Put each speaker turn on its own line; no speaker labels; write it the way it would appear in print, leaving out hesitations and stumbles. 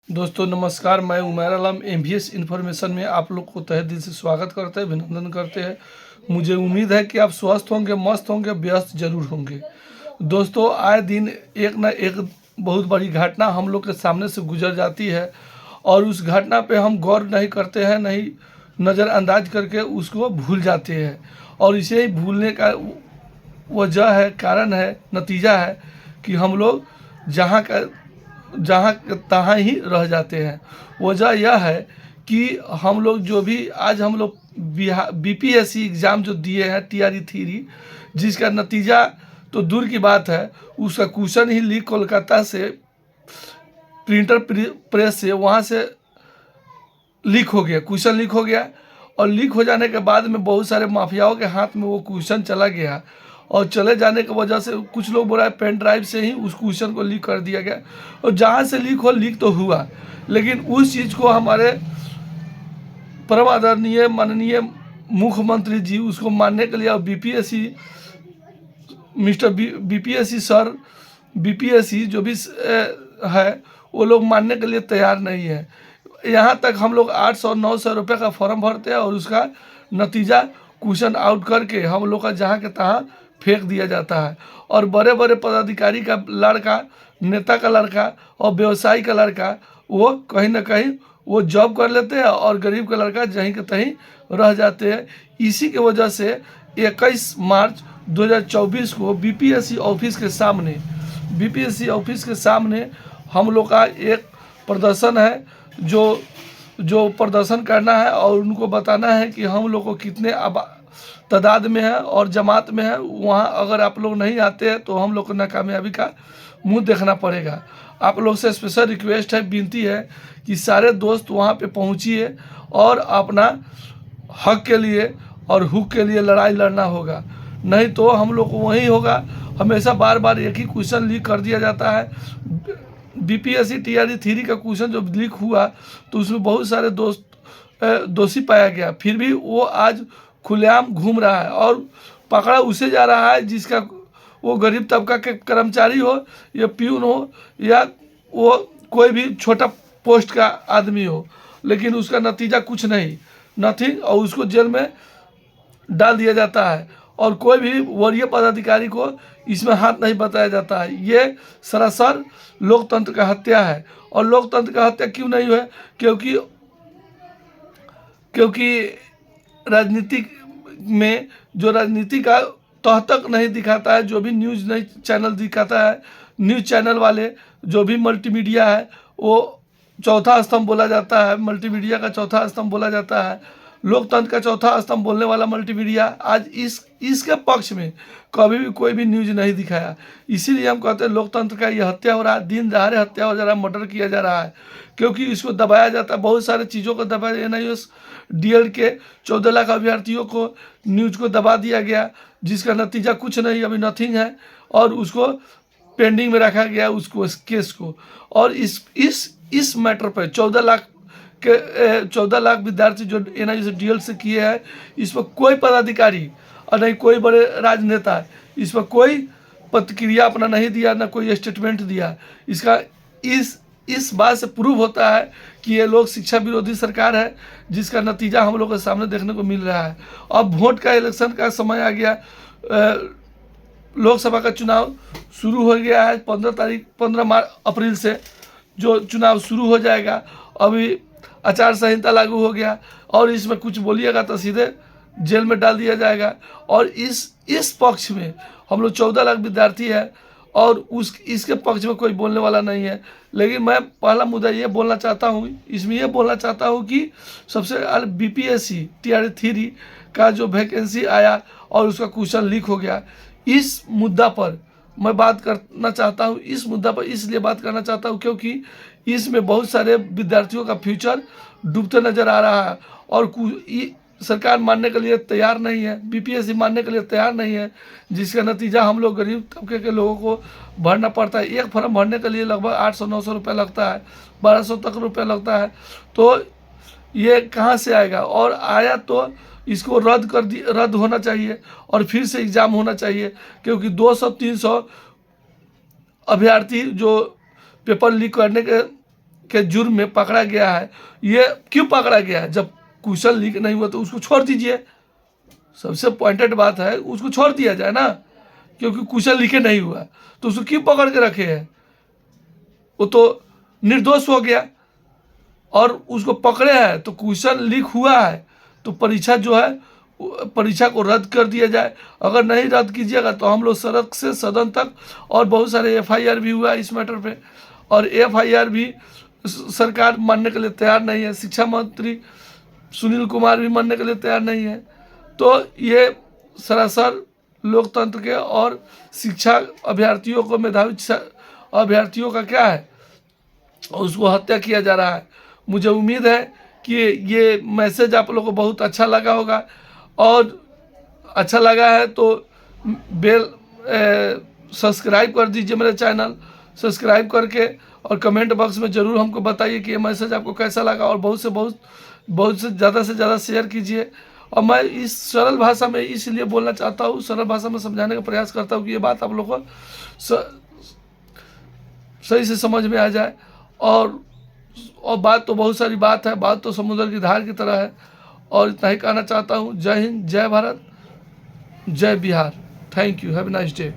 दोस्तों नमस्कार, मैं उमैर आलम एमबीएस इन्फॉर्मेशन में आप लोग को तहे दिल से स्वागत करते हैं, अभिनंदन करते हैं। मुझे उम्मीद है कि आप स्वस्थ होंगे, मस्त होंगे, व्यस्त जरूर होंगे। दोस्तों आए दिन एक न एक बहुत बड़ी घटना हम लोग के सामने से गुजर जाती है और उस घटना पे हम गौर नहीं करते हैं, नहीं नज़रअंदाज करके उसको भूल जाते हैं। और इसे ही भूलने का वजह है, कारण है, नतीजा है कि हम लोग जहाँ का जहाँ तहाँ ही रह जाते हैं। वजह यह है कि हम लोग जो भी आज हम लोग बीपीएससी एग्ज़ाम जो दिए हैं टीआरई थ्री, जिसका नतीजा तो दूर की बात है, उसका क्वेश्चन ही लीक कोलकाता से प्रिंटर प्रेस से वहाँ से लीक हो गया, क्वेश्चन लीक हो गया। और लीक हो जाने के बाद में बहुत सारे माफियाओं के हाथ में वो क्वेश्चन चला गया और चले जाने की वजह से कुछ लोग बोल रहे हैं पेन ड्राइव से ही उस क्वेश्चन को लीक कर दिया गया। और जहाँ से लीक तो हुआ, लेकिन उस चीज़ को हमारे परम आदरणीय माननीय मुख्यमंत्री जी उसको मानने के लिए और BPSC mister BPSC sir, BPSC जो भी है वो लोग मानने के लिए तैयार नहीं है। यहाँ तक हम लोग 800-900 रुपये का फॉर्म भरते हैं और उसका नतीजा क्वेश्चन आउट करके हम लोग का जहाँ के तहाँ फेंक दिया जाता है। और बड़े बड़े पदाधिकारी का लड़का, नेता का लड़का और व्यवसायी का लड़का वो कहीं ना कहीं वो जॉब कर लेते हैं और गरीब का लड़का जहीं के तहीं रह जाते हैं। इसी की वजह से 21 मार्च 2024 को बीपीएससी ऑफिस के सामने हम लोग का एक प्रदर्शन है, जो प्रदर्शन करना है और उनको बताना है कि हम लोग को कितने तादाद में है और जमात में है। वहाँ अगर आप लोग नहीं आते हैं तो हम लोग को नाकामयाबी का मुंह देखना पड़ेगा। आप लोग से स्पेशल रिक्वेस्ट है, विनती है कि सारे दोस्त वहाँ पे पहुँचिए और अपना हक के लिए और हुक के लिए लड़ाई लड़ना होगा। नहीं तो हम लोग को वही होगा, हमेशा बार बार एक ही क्वेश्चन लीक कर दिया जाता है। बीपीएससी टीआरई थ्री का क्वेश्चन जब लीक हुआ तो उसमें बहुत सारे दोषी पाया गया, फिर भी वो आज खुलेआम घूम रहा है और पकड़ा उसे जा रहा है जिसका वो गरीब तबका के कर्मचारी हो या प्यून हो या वो कोई भी छोटा पोस्ट का आदमी हो, लेकिन उसका नतीजा कुछ नहीं, नथिंग, और उसको जेल में डाल दिया जाता है और कोई भी वरीय पदाधिकारी को इसमें हाथ नहीं बताया जाता है। ये सरासर लोकतंत्र का हत्या है। और लोकतंत्र का हत्या क्यों नहीं है? क्योंकि राजनीति में जो राजनीति का तह तक नहीं दिखाता है, जो भी न्यूज़ नहीं चैनल दिखाता है, न्यूज़ चैनल वाले जो भी मल्टीमीडिया है वो चौथा स्तंभ बोला जाता है, मल्टीमीडिया का चौथा स्तंभ बोला जाता है। लोकतंत्र का चौथा स्तंभ बोलने वाला मल्टीमीडिया आज इसके पक्ष में कभी भी कोई भी न्यूज़ नहीं दिखाया। इसीलिए हम कहते हैं लोकतंत्र का ये हत्या हो रहा है, दिन दहाड़े हत्या हो जा रहा है, मर्डर किया जा रहा है, क्योंकि इसको दबाया जाता है। बहुत सारे चीज़ों को दबाया, एनआईओएस डीएल के 14 लाख अभ्यर्थियों को न्यूज़ को दबा दिया गया, जिसका नतीजा कुछ नहीं, अभी नथिंग है और उसको पेंडिंग में रखा गया उसको केस को। और इस मैटर पर 14 लाख विद्यार्थी जो एनआईओएस डीएल से किए हैं, इस पर कोई पदाधिकारी और नहीं कोई बड़े राजनेता इस पर कोई प्रतिक्रिया अपना नहीं दिया, ना कोई स्टेटमेंट दिया। इसका इस बात से प्रूव होता है कि ये लोग शिक्षा विरोधी सरकार है, जिसका नतीजा हम लोग के सामने देखने को मिल रहा है। अब वोट का इलेक्शन का समय आ गया, लोकसभा का चुनाव शुरू हो गया है। 15 अप्रैल से जो चुनाव शुरू हो जाएगा। अभी आचार संहिता लागू हो गया और इसमें कुछ बोलिएगा तो सीधे जेल में डाल दिया जाएगा। और इस पक्ष में हम लोग 14 लाख विद्यार्थी है और इसके पक्ष में कोई बोलने वाला नहीं है। लेकिन मैं पहला मुद्दा ये बोलना चाहता हूँ, इसमें ये बोलना चाहता हूँ कि सबसे पहले बीपीएससी टीआरई थ्री का जो वैकेंसी आया और उसका क्वेश्चन लीक हो गया, इस मुद्दा पर मैं बात करना चाहता हूँ। इस मुद्दा पर इसलिए बात करना चाहता हूँ क्योंकि इसमें बहुत सारे विद्यार्थियों का फ्यूचर डूबते नज़र आ रहा है और सरकार मानने के लिए तैयार नहीं है, बीपीएससी मानने के लिए तैयार नहीं है, जिसका नतीजा हम लोग गरीब तबके के लोगों को भरना पड़ता है। एक फॉर्म भरने के लिए लगभग 800-900 रुपये लगता है, 1200 तक रुपये लगता है। तो ये कहाँ से आएगा? और आया तो इसको रद्द होना चाहिए और फिर से एग्ज़ाम होना चाहिए, क्योंकि 200-300 अभ्यर्थी जो पेपर लीक करने के के जुर्म में पकड़ा गया है। ये क्यों पकड़ा गया है? जब क्वेश्चन लीक नहीं हुआ तो उसको छोड़ दीजिए। सबसे पॉइंटेड बात है, उसको छोड़ दिया जाए ना, क्योंकि क्वेश्चन लीक नहीं हुआ तो उसको क्यों पकड़ के रखे हैं? वो तो निर्दोष हो गया और उसको पकड़े हैं तो क्वेश्चन लीक हुआ है तो परीक्षा जो है परीक्षा को रद्द कर दिया जाए। अगर नहीं रद्द कीजिएगा तो हम लोग सड़क से सदन तक, और बहुत सारे एफआईआर भी हुआ इस मैटर पे, और एफआईआर भी सरकार मानने के लिए तैयार नहीं है। शिक्षा मंत्री सुनील कुमार भी मानने के लिए तैयार नहीं है। तो ये सरासर लोकतंत्र के और शिक्षा अभ्यर्थियों को, मेधावी अभ्यर्थियों का क्या है, उसको हत्या किया जा रहा है। मुझे उम्मीद है कि ये मैसेज आप लोगों को बहुत अच्छा लगा होगा, और अच्छा लगा है तो बेल सब्सक्राइब कर दीजिए मेरे चैनल, सब्सक्राइब करके, और कमेंट बॉक्स में ज़रूर हमको बताइए कि ये मैसेज आपको कैसा लगा, और बहुत से ज़्यादा शेयर कीजिए। और मैं इस सरल भाषा में इसलिए बोलना चाहता हूँ, सरल भाषा में समझाने का प्रयास करता हूँ कि ये बात आप लोगों को सही से समझ में आ जाए। और बात तो बहुत सारी बात है, बात तो समुद्र की धार की तरह है। और इतना ही कहना चाहता हूँ। जय हिंद, जय भारत, जय Bihar. Thank you, have a nice day.